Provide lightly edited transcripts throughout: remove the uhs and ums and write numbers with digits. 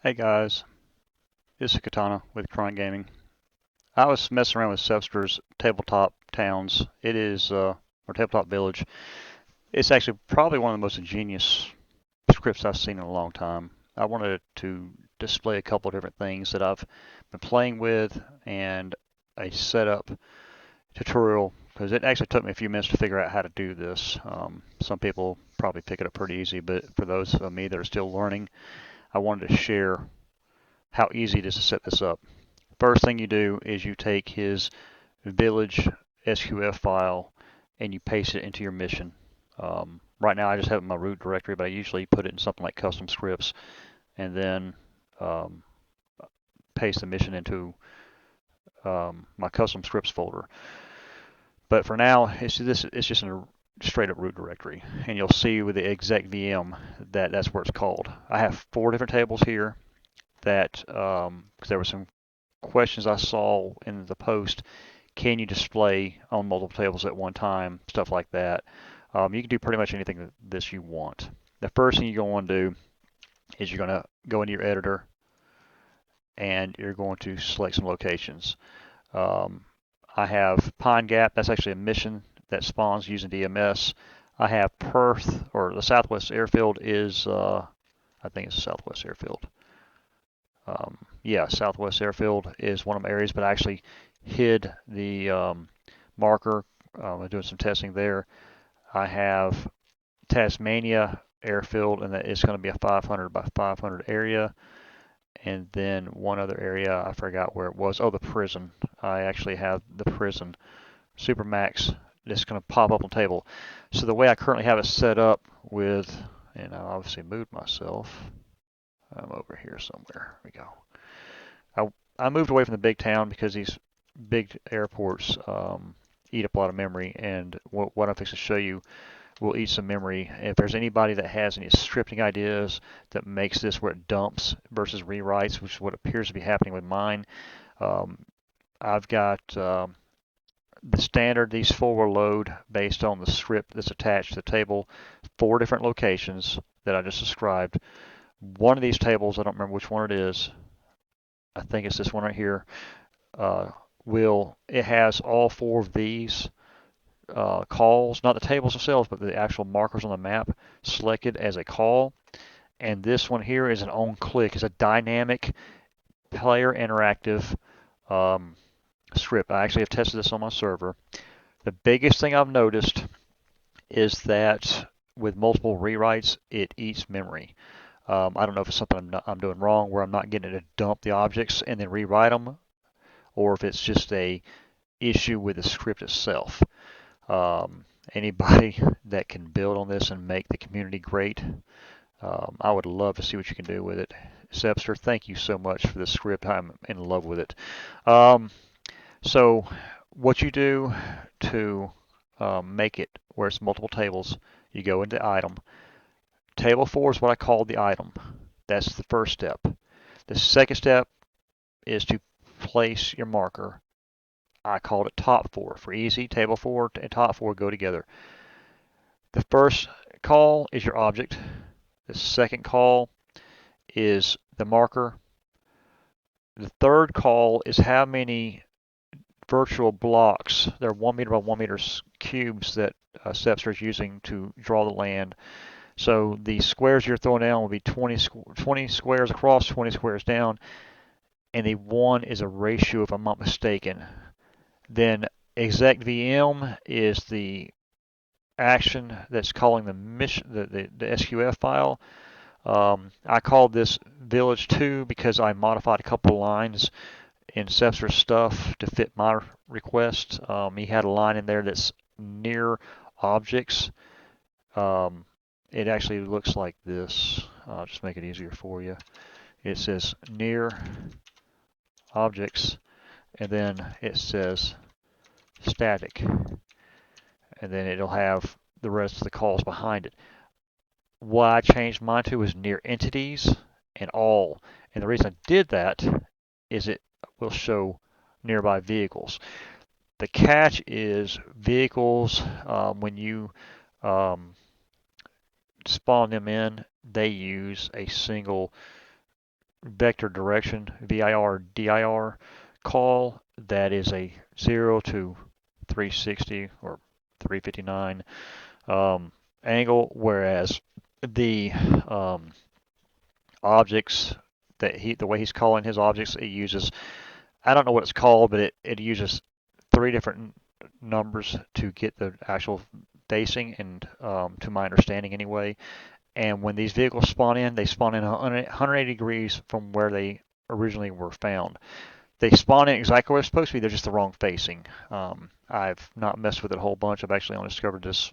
Hey guys, this is Katana with Cron Gaming. I was messing around with Sebsters Tabletop Towns. Or Tabletop Village. It's actually probably one of the most ingenious scripts I've seen in a long time. I wanted to display a couple of different things that I've been playing with and a setup tutorial because it actually took me a few minutes to figure out how to do this. Some people probably pick it up pretty easy, but for those of me that are still learning, I wanted to share how easy it is to set this up. First thing you do is you take his village SQF file and you paste it into your mission. Right now I just have it in my root directory, but I usually put it in something like custom scripts and then um, paste the mission into my custom scripts folder. But for now, it's just in a straight up root directory, and you'll see with the exec VM that that's where it's called. I have 4 different tables here that because there were some questions I saw in the post. Can you display on multiple tables at one time? Stuff like that. You can do pretty much anything that this you want. The first thing you're going to do is you're going to go into your editor and you're going to select some locations. Um, I have Pine Gap. That's actually a mission that spawns using DMS. I have Perth, or the Southwest Airfield is, I think it's the Southwest Airfield. Yeah, Southwest Airfield is one of my areas, but I actually hid the marker. I'm doing some testing there. I have Tasmania Airfield, and that is going to be a 500 by 500 area. And then one other area, I forgot where it was. Oh, the prison. I actually have the prison Supermax that's going to pop up on the table. So the way I currently have it set up with, and I obviously moved myself. I'm over here somewhere. Here we go. I moved away from the big town because these big airports eat up a lot of memory, and what I'm fixing to show you will eat some memory. If there's anybody that has any scripting ideas that makes this where it dumps versus rewrites, which is what appears to be happening with mine, um, I've got the standard, these 4 will load based on the script that's attached to the table, 4 different locations that I just described. One of these tables, I don't remember which one it is, I think it's this one right here, uh, it has all 4 of these calls, not the tables themselves, but the actual markers on the map selected as a call. And this one here is an on click. It's a dynamic player interactive script. I actually have tested this on my server. The biggest thing I've noticed is that with multiple rewrites, it eats memory. I don't know if it's something I'm doing wrong where I'm not getting it to dump the objects and then rewrite them, or if it's just a issue with the script itself. Anybody that can build on this and make the community great, I would love to see what you can do with it. Sebster, thank you so much for this script. I'm in love with it. Um, so what you do to make it where it's multiple tables, you go into item. Table 4 is what I call the item. That's the first step. The second step is to place your marker. I called it top 4 for easy. Table 4 and top 4 go together. The first call is your object. The second call is the marker. The third call is how many virtual blocks, they're 1 meter by 1 meter cubes that Sebster is using to draw the land. So the squares you're throwing down will be 20 squares across, 20 squares down, and the 1 is a ratio if I'm not mistaken. Then exec VM is the action that's calling the mission, the SQF file. I called this village 2 because I modified a couple of lines in Sebster's stuff to fit my request. He had a line in there that's near objects. It actually looks like this. I'll just make it easier for you. It says near objects, and then it says static, and then it'll have the rest of the calls behind it. What I changed mine to is near entities and all. And the reason I did that is it will show nearby vehicles. The catch is vehicles, when you spawn them in, they use a single vector direction, VIR, DIR call that is a 0 to 360 or 359 angle, whereas the objects the way he's calling his objects, it uses, I don't know what it's called, but it uses three different numbers to get the actual facing, and to my understanding anyway. And when these vehicles spawn in, they spawn in 180 degrees from where they originally were found. They spawn in exactly where they're supposed to be. They're just the wrong facing. I've not messed with it a whole bunch. I've actually only discovered this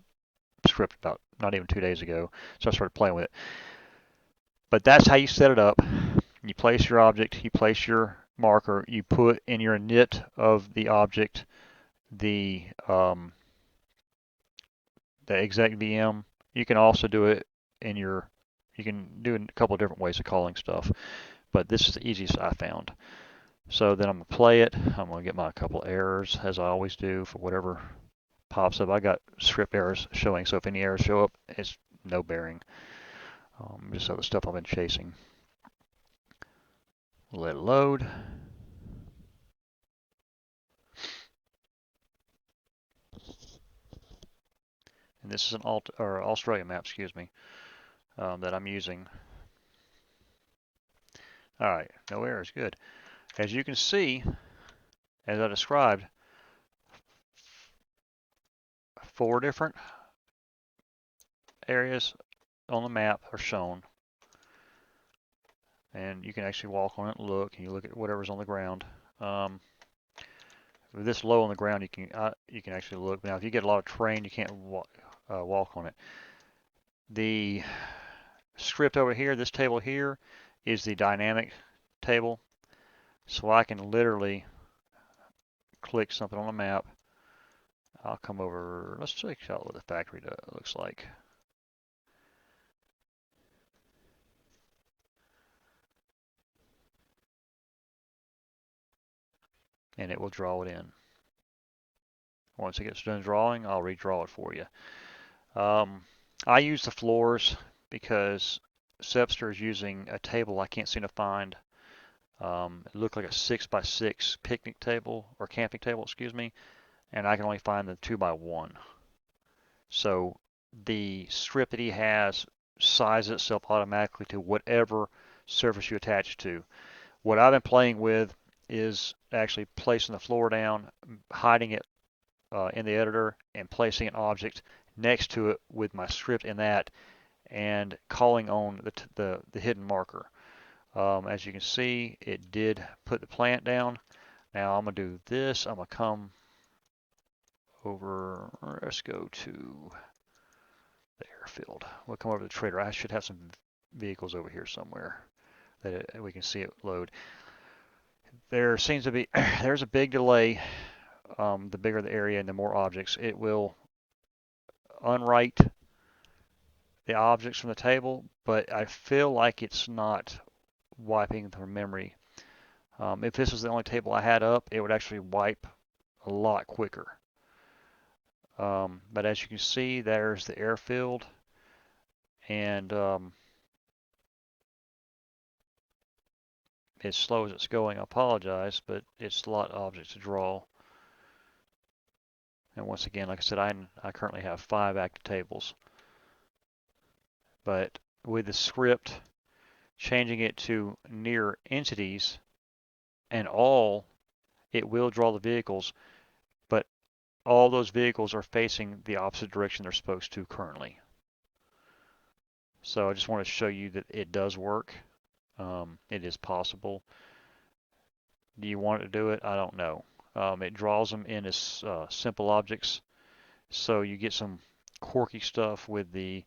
script about not even 2 days ago, so I started playing with it. But that's how you set it up. You place your object, you place your marker, you put in your init of the object the exec VM. You can also do it in your, you can do it in a couple of different ways of calling stuff, but this is the easiest I found. So then I'm going to play it. I'm going to get my couple errors, as I always do, for whatever pops up. I got script errors showing, so if any errors show up, it's no bearing. Just other stuff I've been chasing. Let it load. And this is an Australia map, excuse me, that I'm using. All right, no errors, good. As you can see, as I described, 4 different areas on the map are shown, and you can actually walk on it and look, and you look at whatever's on the ground. With this low on the ground, you can actually look. Now, if you get a lot of terrain, you can't walk on it. The script over here, this table here, is the dynamic table, so I can literally click something on the map. I'll come over, let's check out what the factory looks like. And it will draw it in. Once it gets done drawing, I'll redraw it for you. I use the floors because Sebster is using a table I can't seem to find. It looked like a 6x6 picnic table, or camping table, excuse me, and I can only find the 2x1. So the script that he has sizes itself automatically to whatever surface you attach it to. What I've been playing with is actually placing the floor down, hiding it in the editor, and placing an object next to it with my script in that, and calling on the hidden marker. As you can see, it did put the plant down. Now I'm going to do this. I'm going to come over, let's go to the airfield. We'll come over to the trader. I should have some vehicles over here somewhere that we can see it load. There seems to be, there's a big delay. The bigger the area and the more objects, it will unwrite the objects from the table, but I feel like it's not wiping the memory. If this was the only table I had up, it would actually wipe a lot quicker. But as you can see, there's the airfield, and as slow as it's going, I apologize, but it's a lot of objects to draw. And once again, like I said, I currently have 5 active tables. But with the script, changing it to near entities and all, it will draw the vehicles, but all those vehicles are facing the opposite direction they're supposed to currently. So I just want to show you that it does work. It is possible. Do you want it to do it? I don't know. It draws them in as simple objects, so you get some quirky stuff with the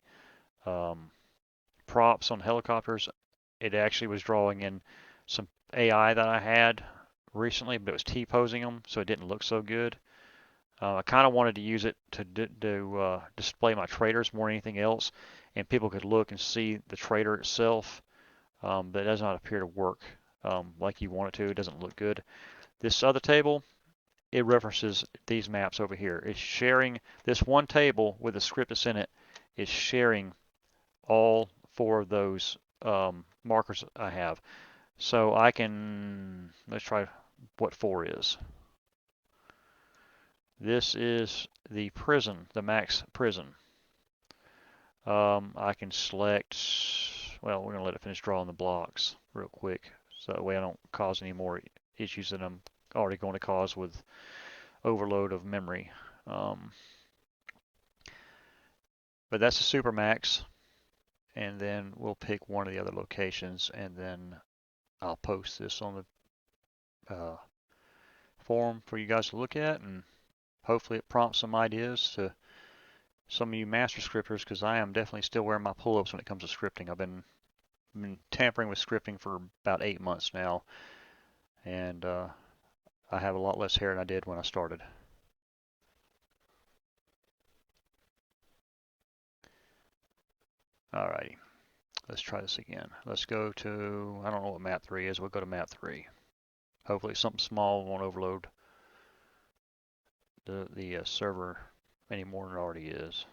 props on helicopters. It actually was drawing in some AI that I had recently, but it was T-posing them, so it didn't look so good. I kind of wanted to use it to display my traders more than anything else, and people could look and see the trader itself, but it does not appear to work like you want it to. It doesn't look good. This other table, it references these maps over here. It's sharing this one table with the script that's in it. Is sharing all 4 of those markers I have. So I can, let's try what 4 is. This is the prison, the max prison. I can select, well, we're going to let it finish drawing the blocks real quick. So that way I don't cause any more issues that I'm already going to cause with overload of memory. Um, but that's a super max. And then we'll pick one of the other locations, and then I'll post this on the forum for you guys to look at, and hopefully it prompts some ideas to some of you master scripters, because I am definitely still wearing my pull-ups when it comes to scripting. I've been tampering with scripting for about 8 months now, and I have a lot less hair than I did when I started. Alrighty, let's try this again. Let's go to, I don't know what map 3 is, we'll go to map 3. Hopefully something small won't overload the server any more than it already is.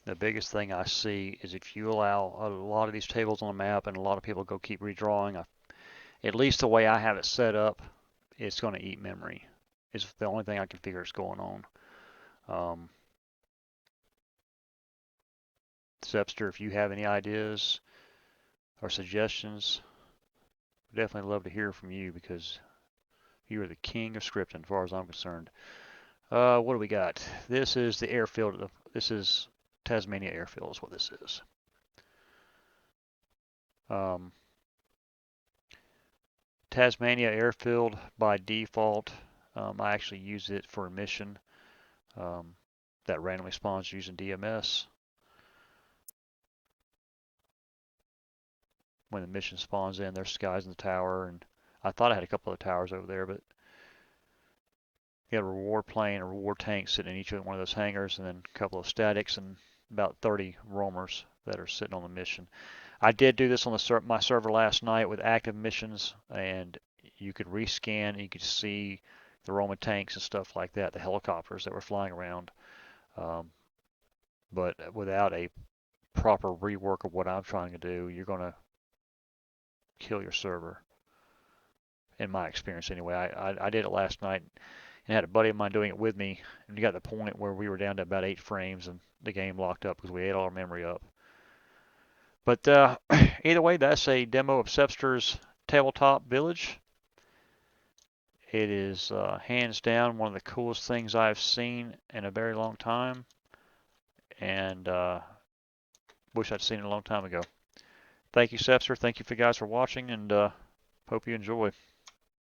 The biggest thing I see is if you allow a lot of these tables on the map and a lot of people go keep redrawing, at least the way I have it set up, it's going to eat memory. Is the only thing I can figure is going on. Sebster, if you have any ideas or suggestions, I'd definitely love to hear from you, because you are the king of scripting as far as I'm concerned. What do we got? This is the airfield. This is Tasmania Airfield is what this is. Tasmania Airfield by default, I actually use it for a mission that randomly spawns using DMS. When the mission spawns in, there's skies in the tower, and I thought I had a couple of towers over there, but you got a reward plane, a reward tank sitting in each one of those hangars, and then a couple of statics and about 30 roamers that are sitting on the mission. I did do this on my server last night with active missions, and you could rescan and you could see the Roman tanks and stuff like that, the helicopters that were flying around. But without a proper rework of what I'm trying to do, you're going to kill your server, in my experience anyway. I did it last night and had a buddy of mine doing it with me, and we got to the point where we were down to about 8 frames and the game locked up because we ate all our memory up. But either way, that's a demo of Sebsters Tabletop Village. It is hands down one of the coolest things I've seen in a very long time, and wish I'd seen it a long time ago. Thank you, Sebster. Thank you for you guys for watching, and hope you enjoy.